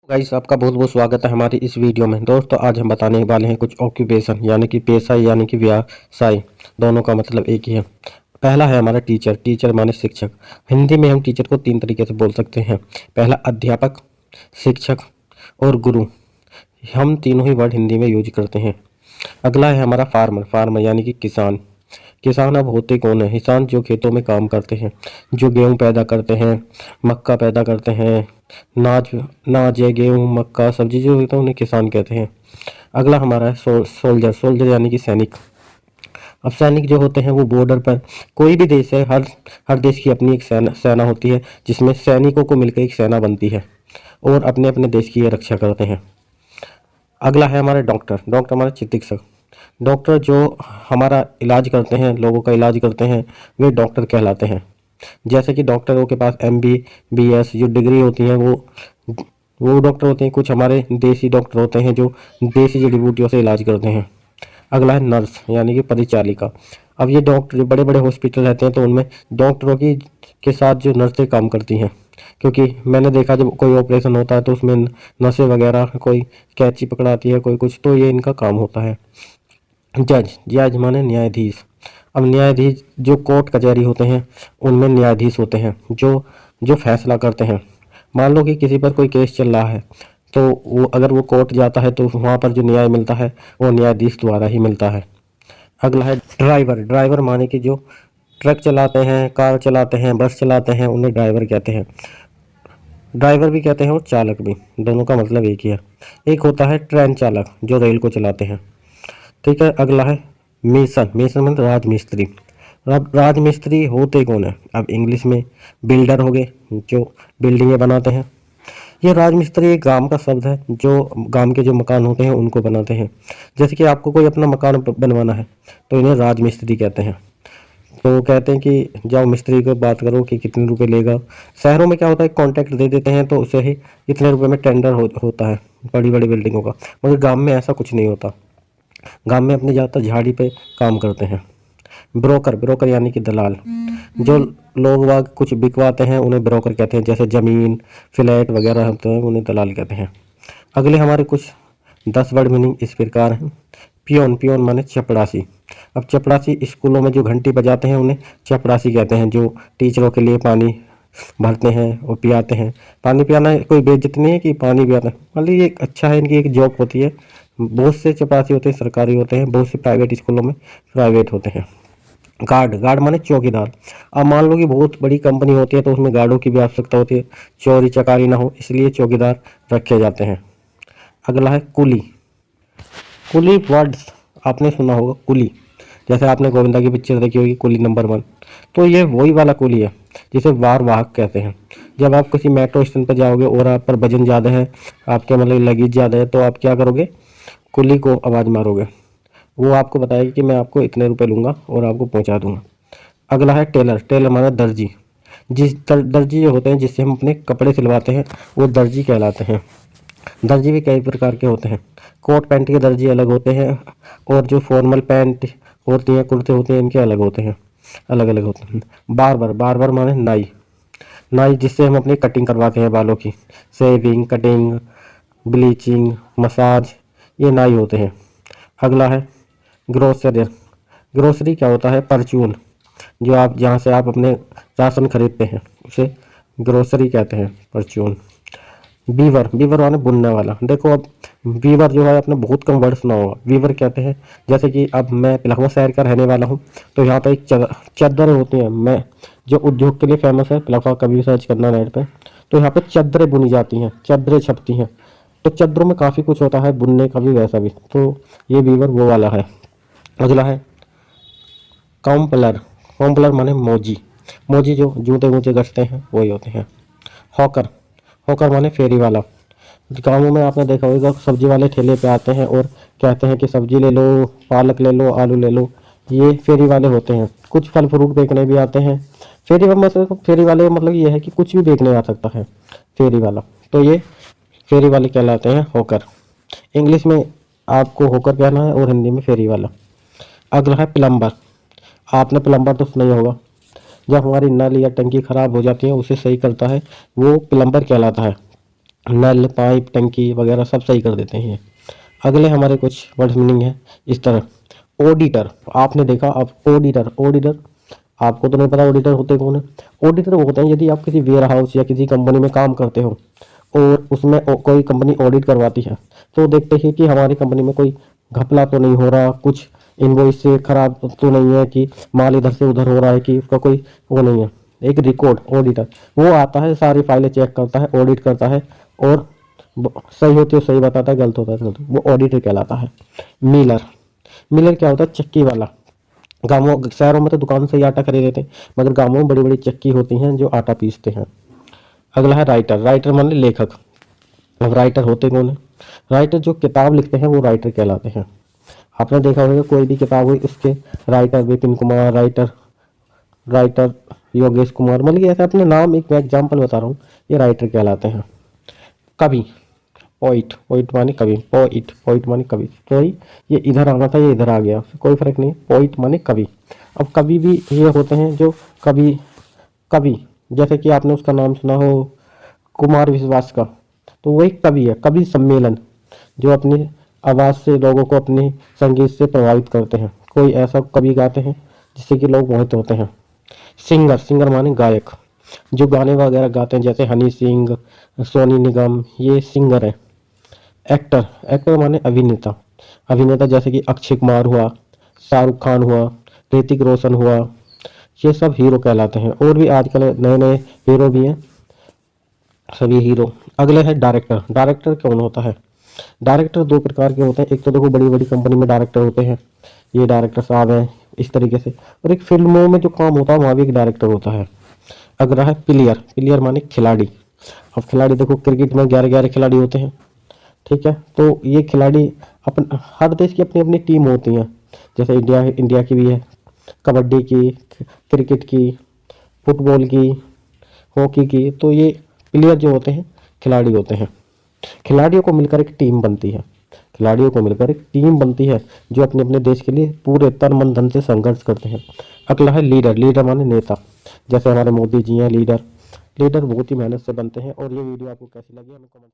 Guys, आपका बहुत बहुत स्वागत है हमारी इस वीडियो में। दोस्तों, आज हम बताने वाले हैं कुछ ऑक्यूपेशन यानी कि पेशा यानी कि व्यवसाय, दोनों का मतलब एक ही है। पहला है हमारा टीचर। टीचर माने शिक्षक। हिंदी में हम टीचर को तीन तरीके से बोल सकते हैं। पहला अध्यापक, शिक्षक और गुरु। हम तीनों ही वर्ड हिंदी में यूज करते हैं। अगला है हमारा फार्मर। फार्मर यानी कि किसान। किसान अब होते कौन है? किसान जो खेतों में काम करते हैं, जो गेहूं पैदा करते हैं, मक्का पैदा करते हैं, नाज नाज है, गेहूं, मक्का, सब्जी जो होता है उन्हें किसान कहते हैं। अगला हमारा है सोल्जर। सोल्जर यानी कि सैनिक। अब सैनिक जो होते हैं वो बॉर्डर पर, कोई भी देश है, हर हर देश की अपनी एक सेना होती है, जिसमें सैनिकों को मिलकर एक सेना बनती है और अपने अपने देश की ये रक्षा करते हैं। अगला है हमारे डॉक्टर। डॉक्टर हमारे चिकित्सक। डॉक्टर जो हमारा इलाज करते हैं, लोगों का इलाज करते हैं, वे डॉक्टर कहलाते हैं। जैसे कि डॉक्टरों के पास MBBS जो डिग्री होती है वो डॉक्टर होते हैं। कुछ हमारे देसी डॉक्टर होते हैं जो देसी जड़ी बूटियों से इलाज करते हैं। अगला है नर्स यानी कि परिचालिका। अब ये डॉक्टर जो बड़े बड़े हॉस्पिटल रहते हैं तो उनमें डॉक्टरों की के साथ जो नर्सें काम करती हैं, क्योंकि मैंने देखा जब कोई ऑपरेशन होता है तो उसमें नर्सें वगैरह, कोई कैंची पकड़ाती है, कोई कुछ, तो ये इनका काम होता है। जज। जज माने न्यायाधीश। अब न्यायाधीश जो कोर्ट कचहरी होते हैं उनमें न्यायाधीश होते हैं जो जो फैसला करते हैं। मान लो कि किसी पर कोई केस चल रहा है तो वो अगर वो कोर्ट जाता है तो वहाँ पर जो न्याय मिलता है वो न्यायाधीश द्वारा ही मिलता है। अगला है ड्राइवर। ड्राइवर माने कि जो ट्रक चलाते हैं, कार चलाते हैं, बस चलाते हैं, उन्हें ड्राइवर कहते हैं। ड्राइवर भी कहते हैं और चालक भी, दोनों का मतलब एक ही है। एक होता है ट्रेन चालक जो रेल को चलाते हैं। ठीक है। अगला है मेसन। मेसन मतलब राजमिस्त्री। अब राजमिस्त्री होते कौन है? अब इंग्लिश में बिल्डर हो गए, जो बिल्डिंगें बनाते हैं। ये राजमिस्त्री एक गांव का शब्द है, जो गांव के जो मकान होते हैं उनको बनाते हैं। जैसे कि आपको कोई अपना मकान बनवाना है तो इन्हें राजमिस्त्री कहते हैं। तो वो कहते हैं कि जाओ मिस्त्री को बात करो कि कितने रुपए लेगा। शहरों में क्या होता है, कॉन्ट्रैक्ट दे देते हैं तो उसे ही इतने रुपए में टेंडर होता है बड़ी बड़ी बिल्डिंगों का। मगर गांव में ऐसा कुछ नहीं होता। गांव में अपने ज़्यादातर झाड़ी पे काम करते हैं। ब्रोकर। ब्रोकर यानी कि दलाल। जो लोग वाग कुछ बिकवाते हैं उन्हें ब्रोकर कहते हैं। जैसे ज़मीन, फ्लैट वगैरह होते हैं उन्हें दलाल कहते हैं। अगले हमारे कुछ 10 वर्ड मीनिंग इस प्रकार हैं। पियोन। पियोन माने चपड़ासी। अब चपड़ासी स्कूलों में जो घंटी बजाते हैं उन्हें चपड़ासी कहते हैं, जो टीचरों के लिए पानी भरते हैं और पियाते हैं। पानी पियाना कोई बेइज्जती नहीं है कि पानी पियाना, मतलब ये एक अच्छा है, इनकी एक जॉब होती है। बहुत से चपरासी होते हैं सरकारी होते हैं, बहुत से प्राइवेट स्कूलों में प्राइवेट होते हैं। गार्ड। गार्ड माने चौकीदार। अब मान लो कि बहुत बड़ी कंपनी होती है तो उसमें गार्डों की भी आवश्यकता होती है, चोरी चकारी ना हो इसलिए चौकीदार रखे जाते हैं। अगला है कुली। कुली वर्ड्स आपने सुना होगा, कुली। जैसे आपने गोविंदा की पिक्चर देखी होगी कुली नंबर 1, तो ये वही वाला कुली है जिसे वार वाहक कहते हैं। जब आप किसी मेट्रो स्टेशन पर जाओगे और आप पर वजन ज़्यादा है, आपके मतलब लगेज ज़्यादा है, तो आप क्या करोगे? कुली को आवाज़ मारोगे, वो आपको बताएगी कि मैं आपको इतने रुपए लूँगा और आपको पहुँचा दूँगा। अगला है टेलर। टेलर माना दर्जी। दर्जी जो होते हैं जिससे हम अपने कपड़े सिलवाते हैं वो दर्जी कहलाते हैं। दर्जी भी कई प्रकार के होते हैं। कोट पैंट के दर्जी अलग होते हैं और जो फॉर्मल पैंट होती हैं, कुर्ते होते हैं, इनके अलग होते हैं, अलग अलग होते हैं। बार्बर। बार्बर माने नाई। नाई जिससे हम अपनी कटिंग करवाते हैं बालों की, शेविंग, कटिंग, ब्लीचिंग, मसाज, ये नाई होते हैं। अगला है ग्रोसरी। ग्रोसरी क्या होता है? परचून। जो आप जहाँ से आप अपने राशन खरीदते हैं उसे ग्रोसरी कहते हैं, परचून। बीवर। बीवर माने बुनने वाला। देखो अब बीवर जो है आपने बहुत कम वर्ड सुना होगा, बीवर कहते हैं। जैसे कि अब मैं पिलखवा शहर का रहने वाला हूँ तो यहाँ पे एक चद्दरें होती हैं, मैं जो उद्योग के लिए फेमस है, पिलखवा कभी सर्च करना नेट पे, तो यहाँ पे चद्दरें बुनी जाती हैं, चद्दरें छपती हैं। तो चद्दरों में काफ़ी कुछ होता है, बुनने का भी वैसा भी, तो ये बीवर वो वाला है। अगला है कॉम्पलर। कॉम्पलर माने मोजी। मोजी जो जूते वूते गसते हैं वही होते हैं। हॉकर। हॉकर माने फेरी वाला। गाँवों में आपने देखा होगा सब्जी वाले ठेले पे आते हैं और कहते हैं कि सब्जी ले लो, पालक ले लो, आलू ले लो, ये फेरी वाले होते हैं। कुछ फल फ्रूट बेचने भी आते हैं। फेरी वाले मतलब ये है कि कुछ भी बेचने आ सकता है फेरी वाला, तो ये फेरी वाले कहलाते हैं हॉकर। इंग्लिश में आपको हॉकर कहना है और हिंदी में फेरी वाला। अगला है प्लम्बर। आपने प्लम्बर तो सुना ही होगा, जब हमारी नल या टंकी खराब हो जाती है उसे सही करता है वो प्लम्बर कहलाता है। नल, पाइप, टंकी वगैरह सब सही कर देते हैं। अगले हमारे कुछ वर्ड मीनिंग है इस तरह। ऑडिटर, आपने देखा, आप ऑडिटर, ऑडिटर आपको तो नहीं पता ऑडिटर होते कौन है। ऑडिटर वो होते हैं यदि आप किसी वेयर हाउस या किसी कंपनी में काम करते हो और उसमें कोई कंपनी ऑडिट करवाती है तो देखते हैं कि हमारी कंपनी में कोई घपला तो नहीं हो रहा, कुछ इनवॉइस से खराब तो नहीं है, कि माल इधर से उधर हो रहा है, कि उसका कोई वो नहीं है। एक रिकॉर्ड, ऑडिटर वो आता है, सारी फाइलें चेक करता है, ऑडिट करता है और सही होती है सही बताता है, गलत होता है गलत, वो ऑडिटर कहलाता है। मिलर, मिलर क्या होता है? चक्की वाला। गाँवों शहरों में तो दुकान से ही आटा खरीद लेते हैं, मगर गाँवों में बड़ी बड़ी चक्की होती हैं जो आटा पीसते हैं। अगला है राइटर, राइटर माने लेखक। अब राइटर होते कौन है? राइटर जो किताब लिखते हैं वो राइटर कहलाते हैं। आपने देखा होगा कोई भी किताब हुई उसके writer Vipin Kumar, writer writer Yogesh Kumar, मतलब कि ऐसे अपने नाम, एक मैं एग्जाम्पल बता रहा हूँ, ये राइटर कहलाते हैं। कवि, पोइट, पोइट माने कवि, पोइट, पोइट माने कवि, सॉरी ये इधर आना था, ये इधर आ गया, कोई फर्क नहीं, पोइट माने कवि। अब कवि भी ये होते हैं जो कवि, कवि जैसे कि आपने उसका नाम सुना हो कुमार विश्वास का, तो वो एक कवि है। कवि सम्मेलन जो अपनी आवाज़ से लोगों को अपने संगीत से प्रभावित करते हैं, कोई ऐसा कवि गाते हैं जिससे कि लोग मोहित होते हैं। सिंगर, सिंगर माने गायक, जो गाने वगैरह गाते हैं जैसे हनी सिंह, सोनी निगम, ये सिंगर है। एक्टर, एक्टर माने अभिनेता, अभिनेता जैसे कि अक्षय कुमार हुआ, शाहरुख खान हुआ, ऋतिक रोशन हुआ, ये सब हीरो कहलाते हैं। और भी आजकल नए नए हीरो भी हैं, सभी हीरो। अगले है डायरेक्टर, डायरेक्टर कौन होता है? डायरेक्टर दो प्रकार के होते हैं, एक तो देखो बड़ी बड़ी कंपनी में डायरेक्टर होते हैं, ये डायरेक्टर साहब हैं इस तरीके से, और एक फिल्मों में जो काम होता है वहाँ भी एक डायरेक्टर होता है। अगला है प्लेयर, प्लेयर माने खिलाड़ी। अब खिलाड़ी देखो क्रिकेट में 11-11 खिलाड़ी होते हैं, ठीक है, तो ये खिलाड़ी अपन, हर देश की अपनी अपनी टीम होती है, जैसे इंडिया, इंडिया की भी है, कबड्डी की, क्रिकेट की, फुटबॉल की, हॉकी की। तो ये प्लेयर जो होते हैं खिलाड़ी होते हैं। खिलाड़ियों को मिलकर एक टीम बनती है, खिलाड़ियों को मिलकर एक टीम बनती है जो अपने अपने देश के लिए पूरे तन मन धन से संघर्ष करते हैं। अगला है लीडर, लीडर माने नेता, जैसे हमारे मोदी जी हैं लीडर। लीडर बहुत ही मेहनत से बनते हैं। और ये वीडियो आपको कैसी लगी हमें कमेंट